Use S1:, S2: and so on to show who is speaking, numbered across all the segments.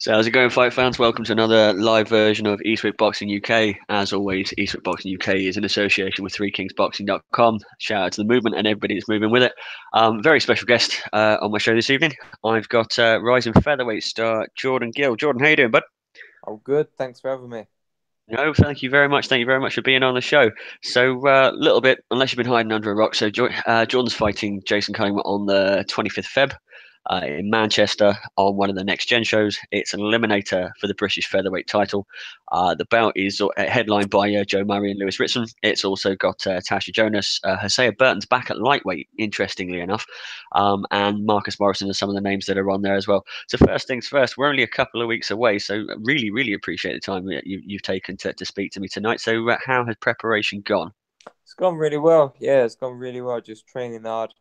S1: So how's it going, fight fans? Welcome to another live version of Eastwick Boxing UK. As always, Eastwick Boxing UK is in association with threekingsboxing.com. Shout out to the movement and everybody that's moving with it. Very special guest on my show this evening. I've got rising featherweight star Jordan Gill. Jordan, how you doing, bud?
S2: I'm good. Thanks for having me.
S1: No, thank you very much. Thank you very much for being on the show. So, little bit, unless you've been hiding under a rock. So, Jordan's fighting Jason Cunningham on the 25th Feb. In Manchester on one of the next gen shows. It's an eliminator for the British featherweight title. The bout is headlined by Joe Murray and Lewis Ritson. It's also got Tasha Jonas, Hosea Burton's back at lightweight, interestingly enough, and Marcus Morrison are some of the names that are on there as well. So first things first, we're only a couple of weeks away, so really, really appreciate the time that you've taken to speak to me tonight. So how has preparation gone?
S2: It's gone really well. Yeah, it's gone really well. Just training hard.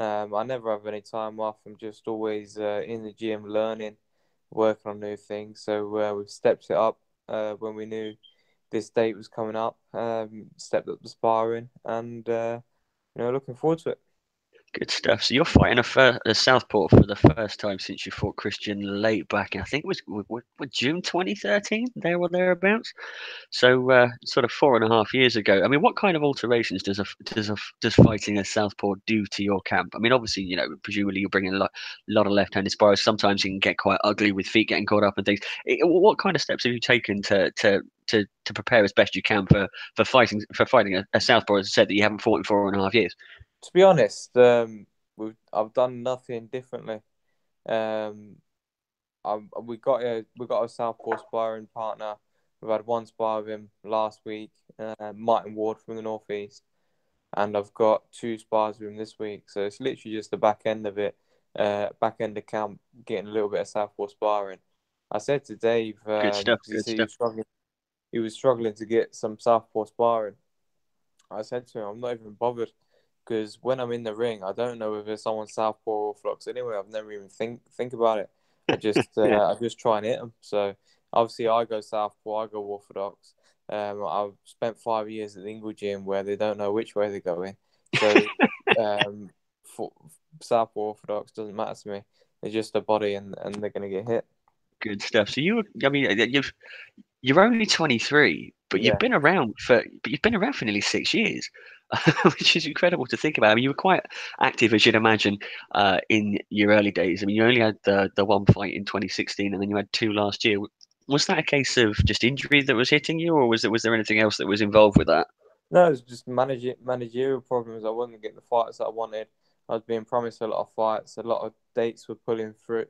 S2: I never have any time off. I'm just always in the gym learning, working on new things. So we've stepped it up when we knew this date was coming up. Stepped up the sparring and looking forward to it.
S1: Good stuff. So you're fighting a southpaw for the first time since you fought Christian late back in, I think it was June 2013, there or thereabouts. So sort of 4.5 years ago. I mean, what kind of alterations does fighting a southpaw do to your camp? I mean, obviously, presumably you're bringing a lot of left-handed sparring. Sometimes it can get quite ugly with feet getting caught up and things. What kind of steps have you taken to prepare as best you can for fighting a southpaw, as I said, that you haven't fought in 4.5 years?
S2: To be honest, I've done nothing differently. Um, we got a southpaw sparring partner. We've had one spar with him last week, Martin Ward from the northeast, and I've got two spars with him this week. So it's literally just the back end of it, back end of camp, getting a little bit of southpaw sparring. I said to Dave,
S1: Good stuff.
S2: because he
S1: Good
S2: said he
S1: stuff.
S2: was struggling, to get some southpaw sparring. I said to him, I'm not even bothered because when I'm in the ring, I don't know whether someone's southpaw or orthodox. Anyway, I've never even think about it.
S1: Yeah.
S2: I just try and hit them. So obviously, I go southpaw, I go orthodox. I've spent 5 years at the Ingle Gym where they don't know which way they're going. So um, for, southpaw orthodox doesn't matter to me. It's just a body, and they're gonna get hit.
S1: Good stuff. So I mean, you're only 23, but
S2: Yeah.
S1: you've been around for nearly 6 years, which is incredible to think about. I mean, you were quite active, as you'd imagine, in your early days. I mean, you only had the one fight in 2016, and then you had two last year. Was that a case of just injury that was hitting you, or was there anything else that was involved with that?
S2: No, it's just managerial problems. I wasn't getting the fights that I wanted. I was being promised a lot of fights. A lot of dates were falling through.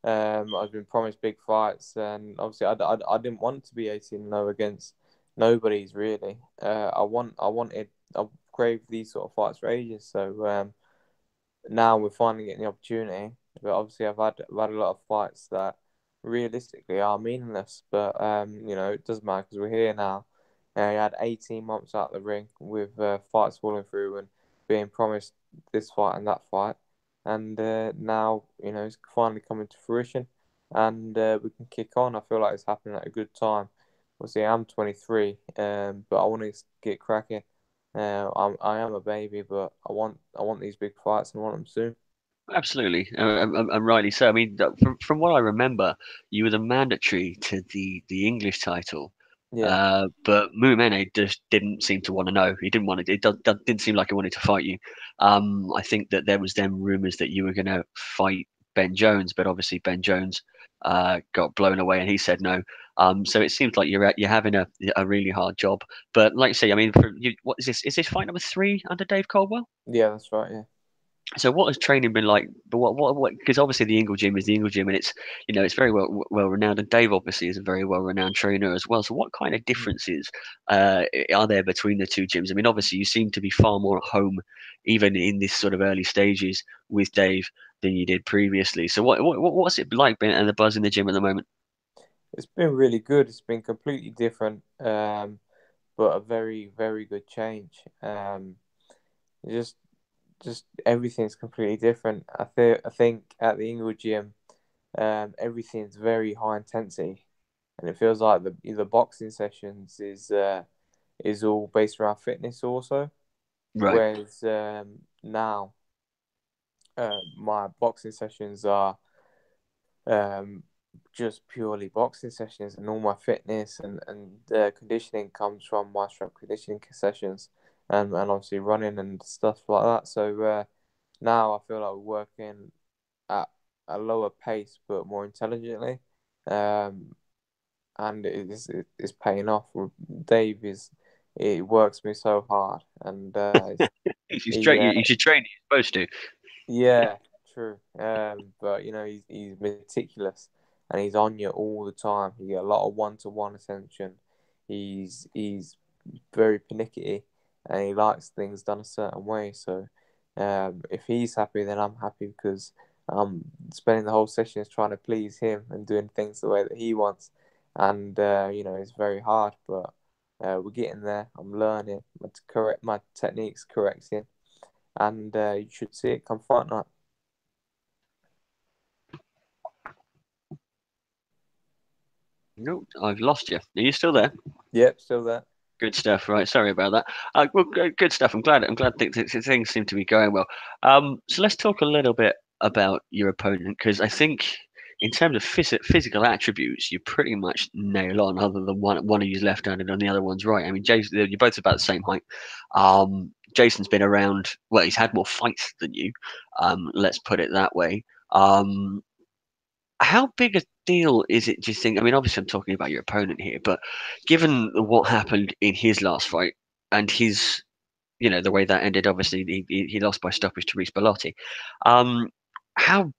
S2: I was being promised big fights, and obviously, I didn't want to be 18-0 against nobody's really. I craved these sort of fights for ages. So now we're finally getting the opportunity. But obviously, I've had a lot of fights that realistically are meaningless. But it doesn't matter because we're here now. He had 18 months out of the ring with fights falling through and being promised this fight and that fight, and now it's finally coming to fruition, and we can kick on. I feel like it's happening at a good time. Obviously, I'm 23, but I want to get cracking. I am a baby, but I want these big fights and I want them soon.
S1: Absolutely, and rightly so. I mean, from what I remember, you were the mandatory to the English title,
S2: Yeah,
S1: but Mumene just didn't seem to want to know. He didn't want to. Didn't seem like he wanted to fight you. I think that there was then rumours that you were going to fight Ben Jones, but obviously Ben Jones got blown away, and he said no. So it seems like you're having a really hard job. But like I say, I mean, for you, what is this? Is this fight number three under Dave Caldwell?
S2: yeah, that's right. Yeah.
S1: So what has training been like? But what? Because obviously the Ingle Gym is the Ingle Gym, and it's very well renowned, and Dave obviously is a very well renowned trainer as well. So what kind of
S2: Mm.
S1: differences are there between the two gyms? I mean, obviously you seem to be far more at home, even in this sort of early stages with Dave than you did previously. So what's it like being and the buzz in the gym at the moment?
S2: It's been really good. It's been completely different, but a very, very good change. Just just everything's completely different. I think at the Inglewood gym, everything's very high intensity, and it feels like the boxing sessions is all based around fitness also.
S1: Right.
S2: Whereas now, my boxing sessions are just purely boxing sessions, and all my fitness and conditioning comes from my strength conditioning sessions, and obviously running and stuff like that. So now I feel like we're working at a lower pace but more intelligently, um, and it's paying off. Dave is it works me so hard, and he
S1: You should train. You're supposed to.
S2: yeah, true. But he's meticulous and he's on you all the time. You get a lot of one-to-one attention. He's very pernickety and he likes things done a certain way. So, if he's happy, then I'm happy because I'm spending the whole sessions trying to please him and doing things the way that he wants. And it's very hard, but we're getting there. I'm learning. My techniques correcting, and you should see it come fight night.
S1: No, I've lost you. Are you still there?
S2: Yep, still there.
S1: Good stuff. Right. Sorry about that. Well, good stuff. I'm glad things seem to be going well. So let's talk a little bit about your opponent because I think in terms of physical attributes, you pretty much nail on. Other than one of you's left-handed and the other one's right. I mean, Jason, you're both about the same height. Jason's been around. Well, he's had more fights than you. Let's put it that way. How big a deal is it, do you think? I mean, obviously, I'm talking about your opponent here, but given what happened in his last fight and the way that ended, obviously, he lost by stoppage to Reece Bellotti. Um, how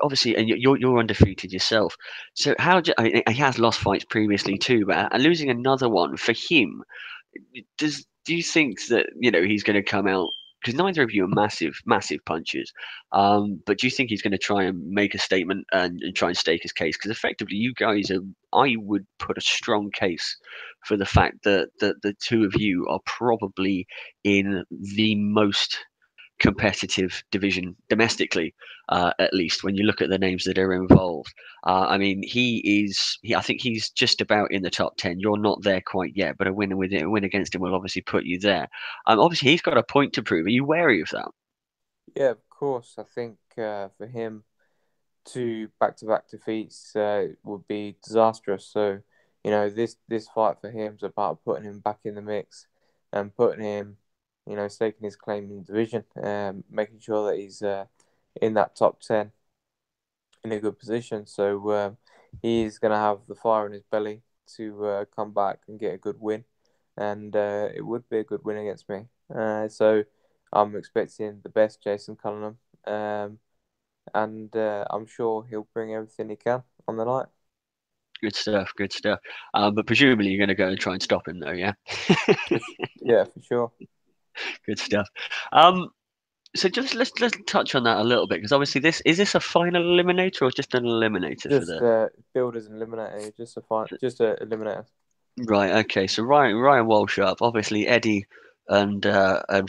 S1: obviously, and you're undefeated yourself. So I mean, he has lost fights previously too, but losing another one for him, do you think that he's going to come out because neither of you are massive punchers, but do you think he's going to try and make a statement and try and stake his case? Because effectively, you guys are, I would put a strong case for the fact that the two of you are probably in the most competitive division domestically, at least when you look at the names that are involved. I mean, I think he's just about in the top 10. You're not there quite yet, but a win against him will obviously put you there. Obviously, he's got a point to prove. Are you wary of that?
S2: Yeah, of course. I think for him, two back-to-back defeats would be disastrous. So, this fight for him is about putting him back in the mix and putting him, staking his claim in the division, making sure that he's in that top 10 in a good position. So, he's going to have the fire in his belly to come back and get a good win. And it would be a good win against me. So, I'm expecting the best Jason Cunningham. And I'm sure he'll bring everything he can on the night.
S1: Good stuff. Good stuff. But presumably, you're going to go and try and stop him, though. Yeah.
S2: Yeah, for sure.
S1: Good stuff. Um, so just let's touch on that a little bit because obviously this a final eliminator or just an eliminator for
S2: Just
S1: the
S2: builders and eliminator, just a eliminator.
S1: right? Okay, so Ryan Walsh up. Obviously Eddie and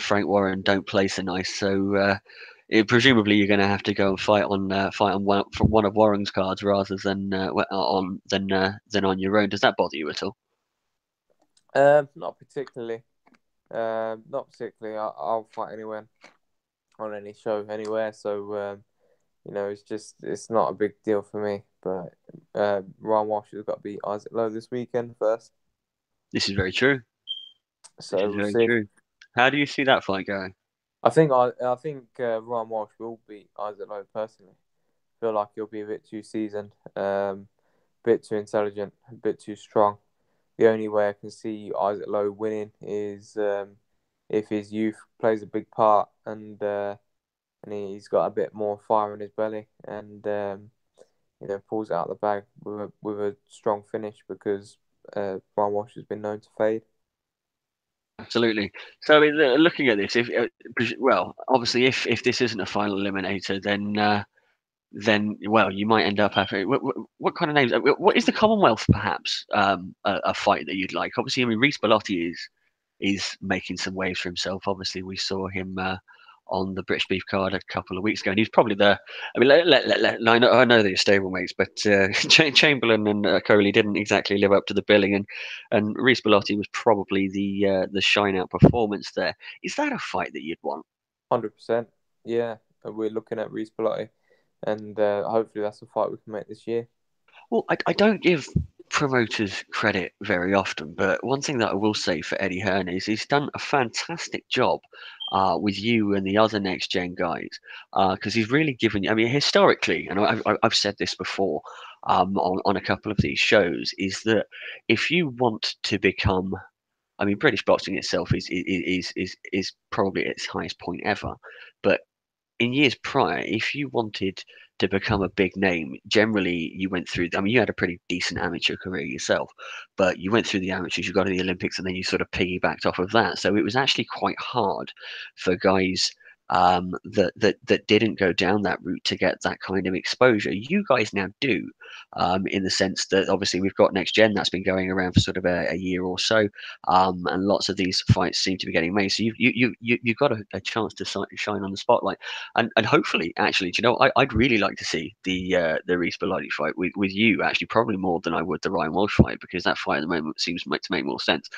S1: Frank Warren don't play so nice, so presumably you're going to have to go and fight on one of Warren's cards rather than than on your own. Does that bother you at all?
S2: Not particularly. Not particularly. I'll fight anyone on any show anywhere. So it's not a big deal for me. But Ryan Walsh has got to beat Isaac Lowe this weekend first.
S1: This is very true. This
S2: So
S1: is
S2: we'll
S1: very
S2: see.
S1: true. How do you see that fight going?
S2: I think Ryan Walsh will beat Isaac Lowe personally. Feel like he'll be a bit too seasoned, bit too intelligent, a bit too strong. The only way I can see Isaac Lowe winning is if his youth plays a big part and he's got a bit more fire in his belly and pulls it out of the bag with a strong finish because Brian Walsh has been known to fade.
S1: Absolutely. So, I mean, looking at this, if well, obviously, if this isn't a final eliminator, then well, you might end up having what kind of names? What is the Commonwealth perhaps a fight that you'd like? Obviously, I mean, Reece Bellotti is making some waves for himself. Obviously, we saw him on the British Beef card a couple of weeks ago, and he's probably the. I mean, I know they're stablemates, but Chamberlain and Coley didn't exactly live up to the billing, and Reece Bellotti was probably the shine out performance there. Is that a fight that you'd want?
S2: 100%. Yeah, we're looking at Reece Bellotti, and hopefully that's a fight we can make this year.
S1: Well, I don't give promoters credit very often, but one thing that I will say for Eddie Hearn is he's done a fantastic job with you and the other next gen guys because he's really given you. I mean, historically, and I've said this before on a couple of these shows, is that if you want to become, I mean, British boxing itself is probably at its highest point ever, but in years prior, if you wanted to become a big name, generally you went through. I mean, you had a pretty decent amateur career yourself, but you went through the amateurs, you got to the Olympics, and then you sort of piggybacked off of that. So it was actually quite hard for guys that didn't go down that route to get that kind of exposure. You guys now do, in the sense that obviously we've got Next Gen that's been going around for sort of a year or so, and lots of these fights seem to be getting made. So you've got a chance to shine on the spotlight. And hopefully, actually, do you know, I'd really like to see the Reece Bellotti fight with you, actually, probably more than I would the Ryan Walsh fight, because that fight at the moment seems to make more sense.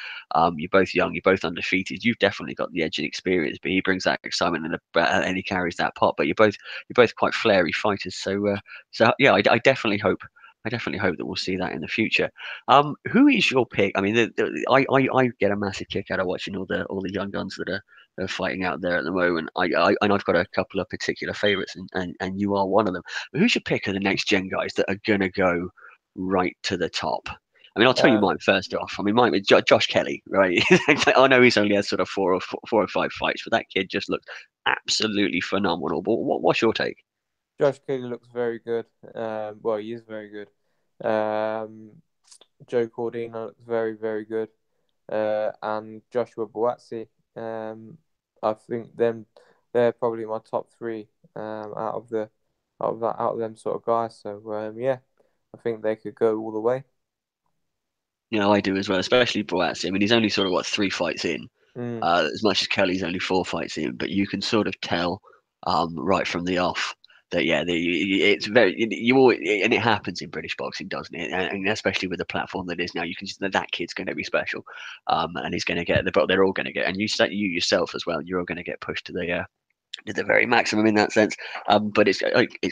S1: You're both young, you're both undefeated. You've definitely got the edge and experience, but he brings that excitement and he carries that pot. But you're both quite flary fighters. So yeah, I definitely hope that we'll see that in the future. Who is your pick? I mean, I get a massive kick out of watching all the young guns that are fighting out there at the moment. And I've got a couple of particular favourites, and you are one of them. But who's your pick of the next gen guys that are gonna go right to the top? I mean, I'll tell you
S2: Um,
S1: mine first off. I mean, mine is Josh Kelly, right? I know he's only had sort of four or five fights, but that kid just looks absolutely phenomenal. But what's your take?
S2: Josh Kelly looks very good. Well, he is very good. Um, Joe Cordina looks very, very good. And Joshua Buatsi. I think they're probably my top three out of them sort of guys. So yeah, I think they could go all the way.
S1: You know, I do as well, especially Boazzi. I mean, he's only sort of what 3 fights in,
S2: Mm.
S1: as much as Kelly's only 4 fights in, but you can sort of tell right from the off that yeah, it's very you always, and it happens in British boxing, doesn't it? And especially with the platform that is now, you can just that kid's going to be special, and he's going to get but they're all going to get, and you yourself as well, you're all going to get pushed to the very maximum in that sense. But it's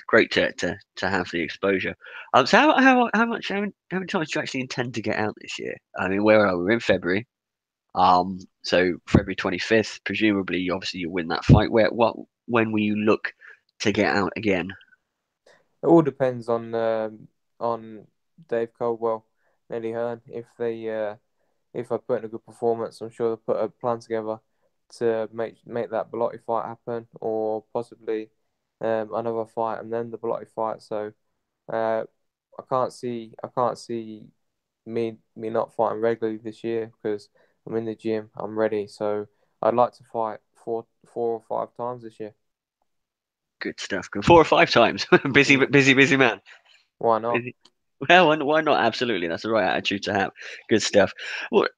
S1: great to have the exposure. So how many times do you actually intend to get out this year? I mean, where are we? We're in February. So February 25th, presumably, obviously you win that fight. When will you look to get out again?
S2: It all depends on Dave Caldwell, Eddie Hearn. If I put in a good performance, I'm sure they'll put a plan together to make that Belotti fight happen, or possibly another fight and then the Belotti fight. So uh, I can't see me not fighting regularly this year because I'm in the gym, I'm ready. So I'd like to fight four or five times this year.
S1: Good stuff. Good. 4 or 5 times. Busy,
S2: Mm,
S1: busy man.
S2: why not?
S1: Busy. Well, why not? Absolutely, that's the right attitude to have. Good stuff. Well,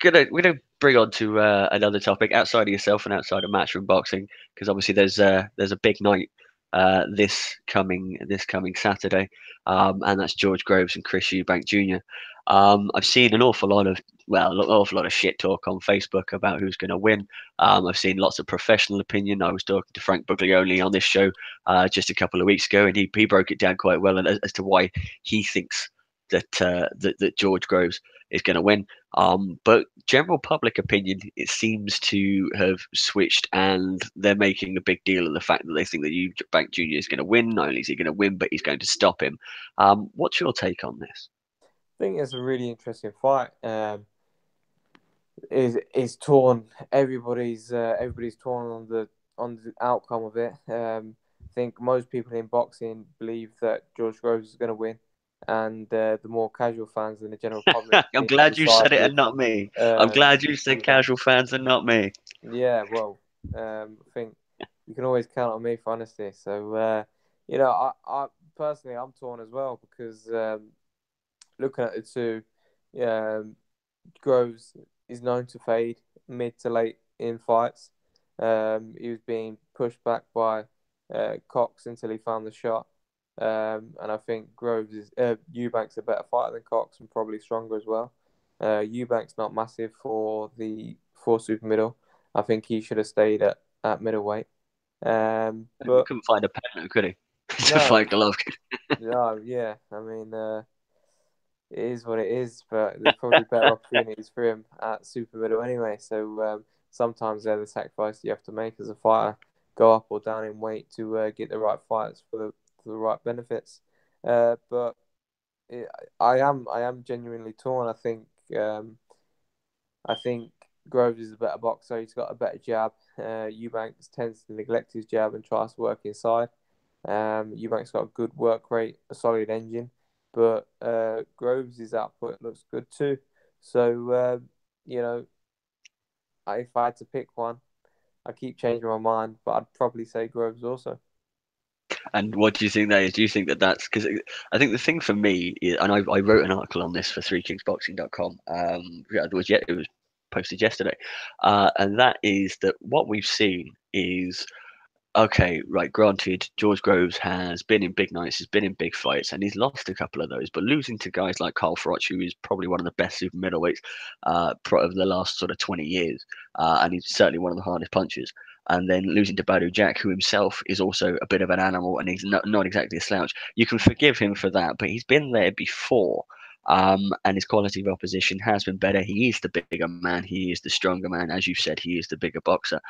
S1: we're gonna bring on to another topic outside of yourself and outside of matchroom boxing, because obviously there's a big night this coming Saturday, and that's George Groves and Chris Eubank Jr. I've seen an awful lot of shit talk on Facebook about who's going to win. I've seen lots of professional opinion. I was talking to Frank Buglioni on this show just a couple of weeks ago, and he broke it down quite well as to why he thinks that George Groves is going to win. But general public opinion, it seems to have switched, and they're making a big deal of the fact that they think that Eubank Jr. is going to win. Not only is he going to win, but he's going to stop him. What's your take on this?
S2: I think it's a really interesting fight. Is torn. Everybody's torn on the outcome of it. I think most people in boxing believe that George Groves is going to win, and the more casual fans and the general public
S1: I'm
S2: seem to
S1: glad you
S2: side
S1: said it
S2: with
S1: and not me. I'm glad you said
S2: Eubank.
S1: casual fans and not me.
S2: Yeah, well, I think you can always count on me for honesty. So I personally I'm torn as well because looking at the two, um, Groves is known to fade mid to late in fights. He was being pushed back by Cox until he found the shot. And I think Eubank's a better fighter than Cox and probably stronger as well. Eubank's not massive for super middle. I think he should have stayed at middleweight.
S1: He
S2: But
S1: couldn't find a partner, could he? To
S2: no,
S1: fight Golovkin.
S2: no, yeah. I mean, it is what it is, but there's probably better opportunities for him at super middle anyway. So sometimes they're the sacrifice you have to make as a fighter, go up or down in weight to get the right fights for the right benefits. But it, I am genuinely torn. Um, I think Groves is a better boxer. He's got a better jab. Eubanks tends to neglect his jab and tries to work inside. Eubanks got a good work rate, a solid engine, but Groves' output looks good too. So you know, if I had to pick one, I keep changing my mind, but I'd probably say Groves also.
S1: And what do you think that is? Do you think that that's because I think the thing for me, is, and I wrote an article on this for threekingsboxing.com. Yeah, it was posted yesterday, and that is that what we've seen is okay, right. Granted, George Groves has been in big nights, he's been in big fights, and he's lost a couple of those. But losing to guys like Carl Froch, who is probably one of the best super middleweights of the last sort of 20 years, and he's certainly one of the hardest punchers. And then losing to Badu Jack, who himself is also a bit of an animal, and he's not exactly a slouch. You can forgive him for that, but he's been there before. And his quality of opposition has been better. He is the bigger man. He is the stronger man. As you said, he is the bigger boxer.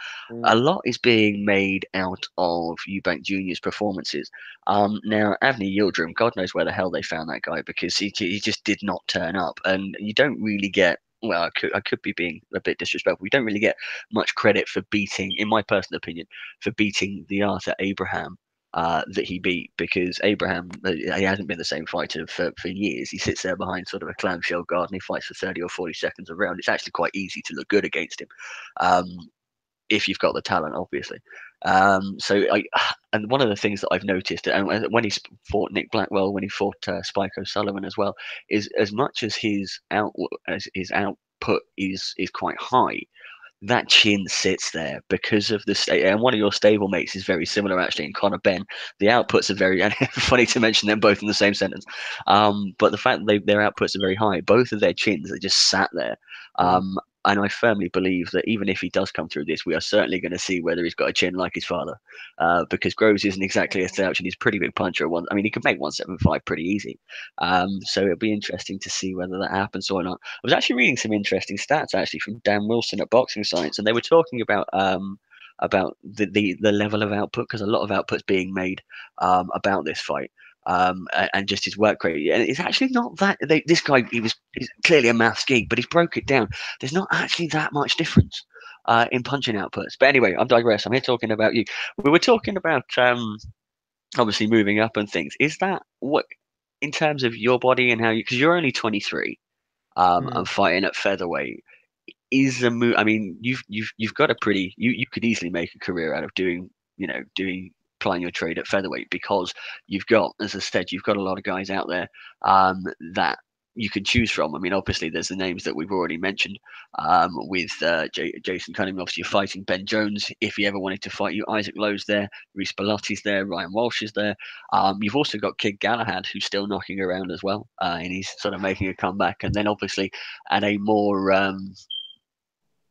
S1: A
S2: Mm,
S1: lot is being made out of Eubank Jr.'s performances. Now, Avni Yildirim, God knows where the hell they found that guy because he just did not turn up. And you don't really get, well, I could be being a bit disrespectful. You don't really get much credit for beating, in my personal opinion, for beating the Arthur Abraham. That he beat because Abraham he hasn't been the same fighter for years. He sits there behind sort of a clamshell guard and he fights for 30 or 40 seconds a round. It's actually quite easy to look good against him. Um, if you've got the talent, obviously. So I and one of the things that I've noticed, and when he fought Nick Blackwell, when he fought Spike O'Sullivan as well, is as much as his output is quite high, that chin sits there because of the state. And one of your stable mates is very similar, actually, in Connor Ben. The outputs are very and funny to mention them both in the same sentence. But the fact that their outputs are very high, both of their chins are just sat there.
S2: mm,
S1: And I firmly believe that even if he does come through this, we are certainly going to see whether he's got a chin like his father. Because Groves isn't exactly a slouch and he's a pretty big puncher. I mean, he could make 175 pretty easy. So it'll be interesting to see whether that happens or not. I was actually reading some interesting stats actually from Dan Wilson at Boxing Science, and they were talking about the level of output because a lot of output's being made about this fight. And just his work rate, and it's actually not that this guy he's clearly a maths geek, but he's broke it down. There's not actually that much difference in punching outputs. But anyway, I'm digress. I'm here talking about you. We were talking about obviously moving up and things. Is that what in terms of your body and how you because you're only 23
S2: mm.
S1: and fighting at featherweight is a move. I mean, you've got a pretty you could easily make a career out of doing plying your trade at featherweight because you've got, as I said, you've got a lot of guys out there that you can choose from. I mean, obviously, there's the names that we've already mentioned with Jason Cunningham. Obviously, you're fighting Ben Jones if he ever wanted to fight you. Isaac Lowe's there, Reece Belotti's there, Ryan Walsh is there. You've also got Kid Galahad, who's still knocking around as well, and he's sort of making a comeback. And then obviously at a more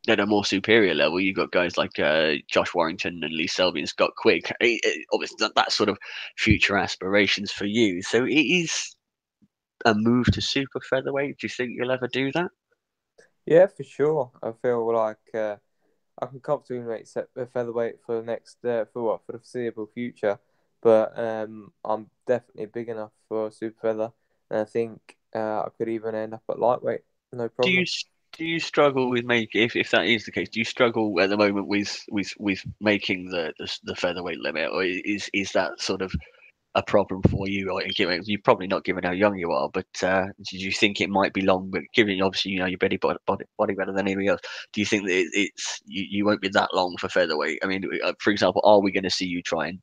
S1: at a more superior level, you've got guys like Josh Warrington and Lee Selby and Scott Quigg. Obviously, that's sort of future aspirations for you. So it is a move to super featherweight. Do you think you'll ever do that?
S2: Yeah, for sure. I feel like I can comfortably make featherweight for the next for the foreseeable future. But I'm definitely big enough for super feather, and I think I could even end up at lightweight, no
S1: Do you
S2: problem.
S1: do you struggle with making if that is the case? Do you struggle at the moment with making the featherweight limit, or is that sort of a problem for you? Or given you're probably not given how young you are, but did you think it might be long? But given obviously you know your body better than anybody else, do you think that it's you won't be that long for featherweight? I mean, for example, are we going to see you try and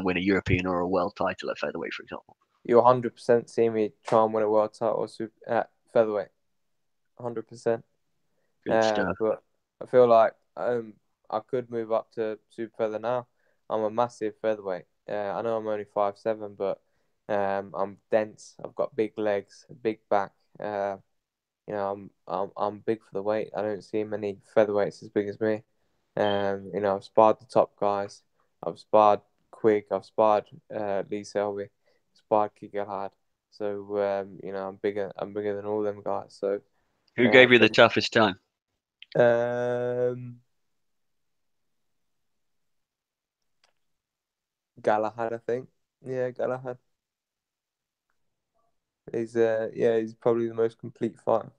S1: win a European or a world title at featherweight, for example?
S2: You'll 100% see me try and win a world title at featherweight, 100%.
S1: Good stuff.
S2: But I feel like I could move up to super feather now. I'm a massive featherweight. I know I'm only 5'7", but I'm dense. I've got big legs, big back. I'm big for the weight. I don't see many featherweights as big as me. I've sparred the top guys. I've sparred Quigg. I've sparred Lee Selby. Sparred Kigel Hard. So I'm bigger than all them guys. So
S1: Who
S2: I
S1: gave you the
S2: think
S1: toughest time?
S2: Galahad. I think yeah, Galahad. He's probably the most complete fighter.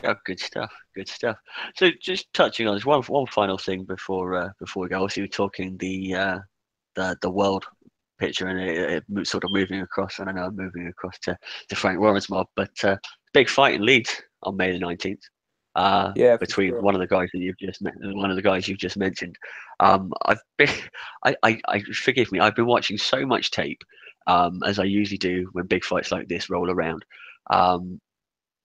S1: Oh, good stuff. Good stuff. So, just touching on this one final thing before we go. Obviously, we're talking the world picture and sort of moving across. And I know I'm moving across to Frank Warren's mob, but big fight in Leeds on May the 19th.
S2: Yeah, for
S1: Between
S2: sure.
S1: one of the guys that you've just met, one of the guys you've just mentioned. I've been, I forgive me. I've been watching so much tape, as I usually do when big fights like this roll around. Um,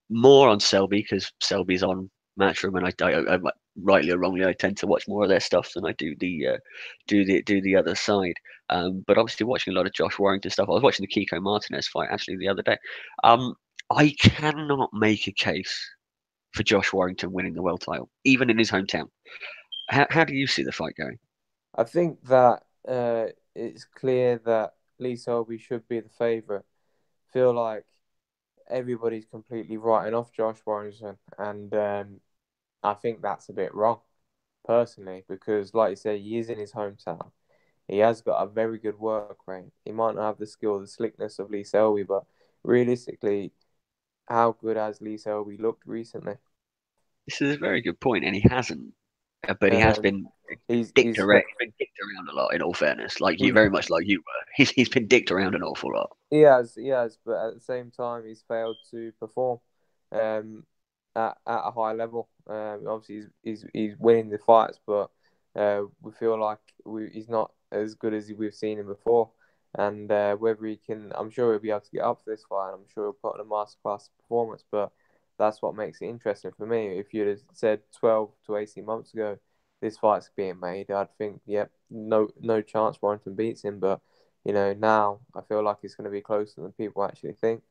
S1: More on Selby because Selby's on Matchroom, and I rightly or wrongly, I tend to watch more of their stuff than I do the other side. But obviously, watching a lot of Josh Warrington stuff. I was watching the Kiko Martinez fight actually the other day. Um, I cannot make a case for Josh Warrington winning the world title, even in his hometown. How do you see the fight going?
S2: I think that it's clear that Lee Selby should be the favourite. Feel like everybody's completely writing off Josh Warrington, and I think that's a bit wrong, personally, because like you say, he is in his hometown. He has got a very good work rate. He might not have the skill, the slickness of Lee Selby, but realistically, how good has Lee Selby looked recently?
S1: This is a very good point, and he hasn't, but he has
S2: Um,
S1: been
S2: he's
S1: dicked
S2: he's
S1: around. He's been dicked around a lot. In all fairness, like you, very much like you were. He's been dicked around an awful lot.
S2: he has, but at the same time, he's failed to perform um, at a high level. Obviously, he's winning the fights, but we feel like he's not as good as we've seen him before. And whether he can, I'm sure he'll be able to get up for this fight. And I'm sure he'll put on a masterclass performance. But that's what makes it interesting for me. If you'd have said 12 to 18 months ago, this fight's being made, I'd think, yep, no chance Warrington beats him. But now I feel like it's going to be closer than people actually think.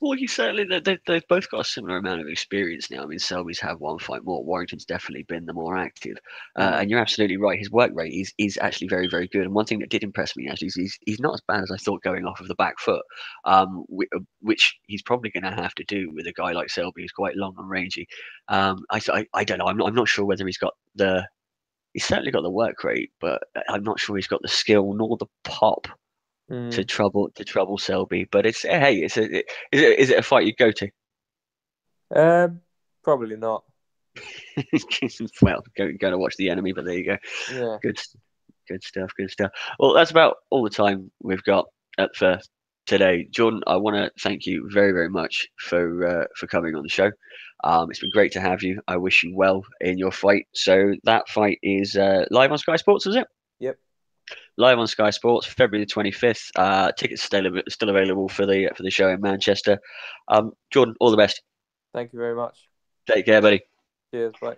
S1: Well, you certainly they've both got a similar amount of experience now. I mean, Selby's had one fight more. Warrington's definitely been the more active,
S2: Mm.
S1: and you're absolutely right. His work rate is actually very good. And one thing that did impress me actually is he's not as bad as I thought going off of the back foot, which he's probably going to have to do with a guy like Selby who's quite long and rangy. I don't know. I'm not sure whether he's got the he's certainly got the work rate, but I'm not sure he's got the skill nor the pop
S2: Mm.
S1: to trouble Selby. But it's hey, is it a fight you'd go to?
S2: Um, Probably not.
S1: Well, go to watch the enemy, but there you go.
S2: Yeah.
S1: Good, good stuff. Good stuff. Well, that's about all the time we've got for today, Jordan. I want to thank you very much for coming on the show. It's been great to have you. I wish you well in your fight. So that fight is live on Sky Sports, is it?
S2: Yep.
S1: Live on Sky Sports, February the 25th. Tickets still available for the show in Manchester. Jordan, all the best.
S2: Thank you very much.
S1: Take care, buddy.
S2: Cheers. Bye.